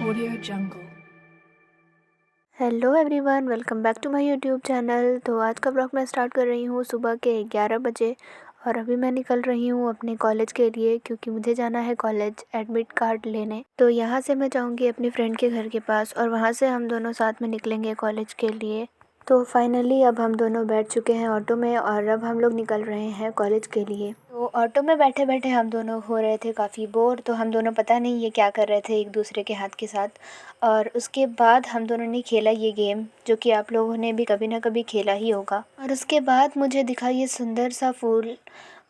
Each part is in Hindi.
Audio Jungle। Hello everyone, welcome back to my YouTube channel. तो आज का ब्लॉग मैं स्टार्ट कर रही हूँ सुबह के 11 बजे और अभी मैं निकल रही हूँ अपने कॉलेज के लिए क्योंकि मुझे जाना है कॉलेज एडमिट कार्ड लेने। तो यहाँ से मैं जाऊँगी अपनी फ्रेंड के घर के पास और वहाँ से हम दोनों साथ में निकलेंगे कॉलेज के लिए। तो फाइनली अब हम दोनों बैठ चुके हैं ऑटो में और अब हम लोग निकल रहे हैं कॉलेज के लिए। तो ऑटो में बैठे बैठे हम दोनों हो रहे थे काफ़ी बोर, तो हम दोनों पता नहीं ये क्या कर रहे थे एक दूसरे के हाथ के साथ। और उसके बाद हम दोनों ने खेला ये गेम जो कि आप लोगों ने भी कभी ना कभी खेला ही होगा। और उसके बाद मुझे दिखा ये सुंदर सा फूल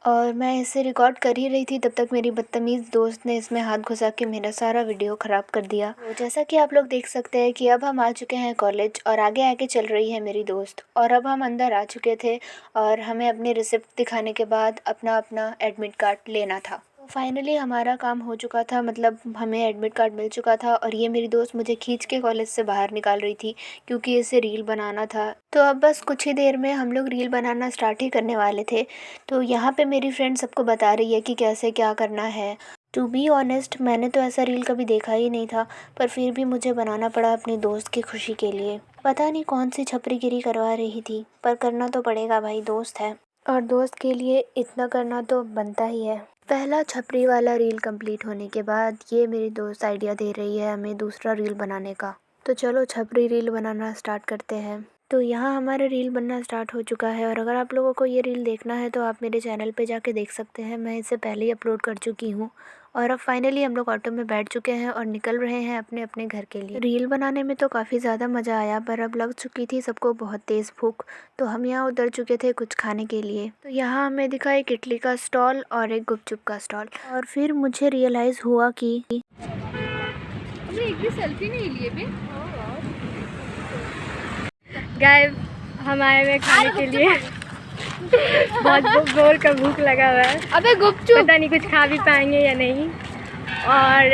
और मैं इसे रिकॉर्ड कर ही रही थी, तब तक मेरी बदतमीज़ दोस्त ने इसमें हाथ घुसा के मेरा सारा वीडियो ख़राब कर दिया। तो जैसा कि आप लोग देख सकते हैं कि अब हम आ चुके हैं कॉलेज और आगे आगे चल रही है मेरी दोस्त। और अब हम अंदर आ चुके थे और हमें अपनी रिसिप्ट दिखाने के बाद अपना अपना एडमिट कार्ड लेना था। तो फाइनली हमारा काम हो चुका था, मतलब हमें एडमिट कार्ड मिल चुका था और ये मेरी दोस्त मुझे खींच के कॉलेज से बाहर निकाल रही थी क्योंकि इसे रील बनाना था। तो अब बस कुछ ही देर में हम लोग रील बनाना स्टार्ट ही करने वाले थे। तो यहाँ पे मेरी फ्रेंड सबको बता रही है कि कैसे क्या करना है। टू बी ऑनेस्ट, मैंने तो ऐसा रील कभी देखा ही नहीं था, पर फिर भी मुझे बनाना पड़ा अपनी दोस्त की खुशी के लिए। पता नहीं कौन सी छपरीगिरी करवा रही थी, पर करना तो पड़ेगा भाई, दोस्त है और दोस्त के लिए इतना करना तो बनता ही है। पहला छपरी वाला रील कंप्लीट होने के बाद ये मेरी दोस्त आइडिया दे रही है हमें दूसरा रील बनाने का। तो चलो छपरी रील बनाना स्टार्ट करते हैं। तो यहाँ हमारा रील बनना स्टार्ट हो चुका है और अगर आप लोगों को ये रील देखना है तो आप मेरे चैनल पे जाके देख सकते हैं, मैं इसे पहले ही अपलोड कर चुकी हूँ। और अब फाइनली हम लोग ऑटो में बैठ चुके हैं और निकल रहे हैं अपने अपने घर के लिए। रील बनाने में तो काफ़ी ज़्यादा मज़ा आया, पर अब लग चुकी थी सबको बहुत तेज़ भूख, तो हम यहाँ उतर चुके थे कुछ खाने के लिए। तो यहाँ हमें दिखा एक इडली का स्टॉल और एक गुपचुप का स्टॉल और फिर मुझे रियलाइज़ हुआ कि एक भी सेल्फी नहीं लिए बे। गाइस हम आए हुए खाने के लिए। बहुत जोर का भूख लगा हुआ है। अबे गुपचुप, पता नहीं कुछ खा भी पाएंगे या नहीं। और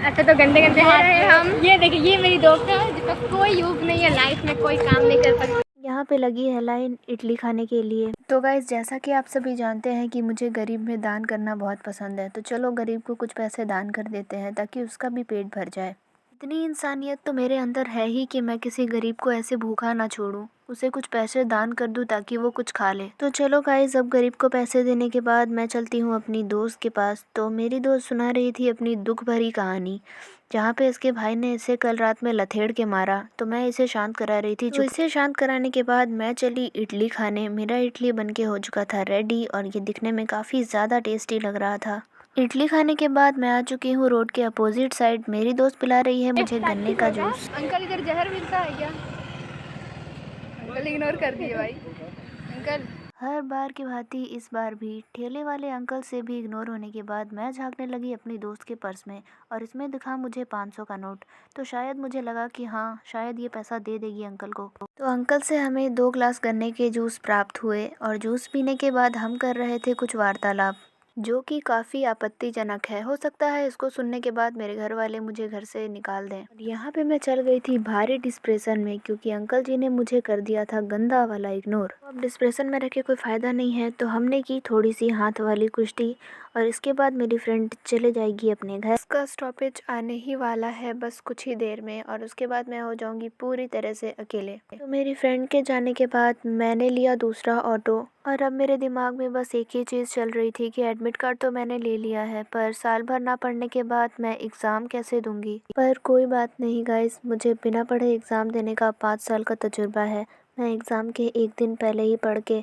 ऐसे तो गंदे गंदे हाथ हैं हम। ये देखिए, ये मेरी दोस्त है जिसका कोई यूज नहीं है, लाइफ में कोई काम नहीं कर सकती। यहाँ पे लगी है लाइन इडली खाने के लिए। तो गाइस, जैसा कि आप सभी जानते हैं कि मुझे गरीब में दान करना बहुत पसंद है, तो चलो गरीब को कुछ पैसे दान कर देते हैं ताकि उसका भी पेट भर जाए। इतनी इंसानियत तो मेरे अंदर है ही कि मैं किसी गरीब को ऐसे भूखा ना छोड़ूं, उसे कुछ पैसे दान कर दूं ताकि वो कुछ खा ले। तो चलो गाइस, अब गरीब को पैसे देने के बाद मैं चलती हूँ अपनी दोस्त के पास। तो मेरी दोस्त सुना रही थी अपनी दुख भरी कहानी, जहाँ पे इसके भाई ने इसे कल रात में लथेड़ के मारा। तो मैं इसे शांत करा रही थी। तो इसे शांत कराने के बाद मैं चली इडली खाने। मेरा इडली बन के हो चुका था रेडी और ये दिखने में काफ़ी ज़्यादा टेस्टी लग रहा था। इडली खाने के बाद मैं आ चुकी हूँ रोड के अपोजिट साइड। मेरी दोस्त पिला रही है मुझे गन्ने का जूस। अंकल इधर जहर मिलता है क्या? अंकल इग्नोर कर दिए भाई। अंकल हर बार की भांति इस बार भी ठेले वाले अंकल से भी इग्नोर होने के बाद मैं झांकने लगी अपनी दोस्त के पर्स में और इसमें दिखा मुझे 500 का नोट। तो शायद मुझे लगा कि हाँ, शायद ये पैसा दे देगी अंकल को। तो अंकल से हमें 2 ग्लास गन्ने के जूस प्राप्त हुए और जूस पीने के बाद हम कर रहे थे कुछ वार्तालाप जो कि काफ़ी आपत्तिजनक है। हो सकता है इसको सुनने के बाद मेरे घर वाले मुझे घर से निकाल दें। और यहाँ पे मैं चल गई थी भारी डिस्प्रेशन में क्योंकि अंकल जी ने मुझे कर दिया था गंदा वाला इग्नोर। तो अब डिस्प्रेशन में रह के कोई फ़ायदा नहीं है, तो हमने की थोड़ी सी हाथ वाली कुश्ती और इसके बाद मेरी फ्रेंड चले जाएगी अपने घर। इसका स्टॉपेज आने ही वाला है बस कुछ ही देर में और उसके बाद मैं हो जाऊँगी पूरी तरह से अकेले। तो मेरी फ्रेंड के जाने के बाद मैंने लिया दूसरा ऑटो और अब मेरे दिमाग में बस एक ही चीज़ चल रही थी कि एडमिट कार्ड तो मैंने ले लिया है, पर साल भर ना पढ़ने के बाद मैं एग्ज़ाम कैसे दूंगी। पर कोई बात नहीं गाइस, मुझे बिना पढ़े एग्ज़ाम देने का 5 साल का तजुर्बा है। मैं एग्ज़ाम के एक दिन पहले ही पढ़ के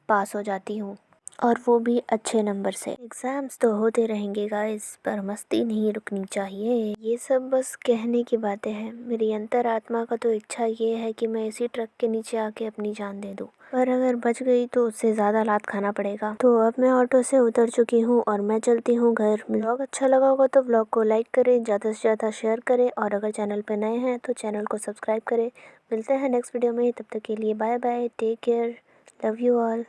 पास हो जाती हूँ और वो भी अच्छे नंबर से। एग्ज़ाम्स तो होते रहेंगे गाइस, पर मस्ती नहीं रुकनी चाहिए। ये सब बस कहने की बातें हैं। मेरी अंतरात्मा का तो इच्छा ये है कि मैं इसी ट्रक के नीचे आके अपनी जान दे दूँ, पर अगर बच गई तो उससे ज़्यादा लात खाना पड़ेगा। तो अब मैं ऑटो से उतर चुकी हूँ और मैं चलती हूँ घर। व्लॉग अच्छा लगा होगा तो व्लॉग को लाइक करें, ज़्यादा से ज़्यादा शेयर करें और अगर चैनल पर नए हैं तो चैनल को सब्सक्राइब करें। मिलते हैं नेक्स्ट वीडियो में, तब तक के लिए bye bye, take care, love you all.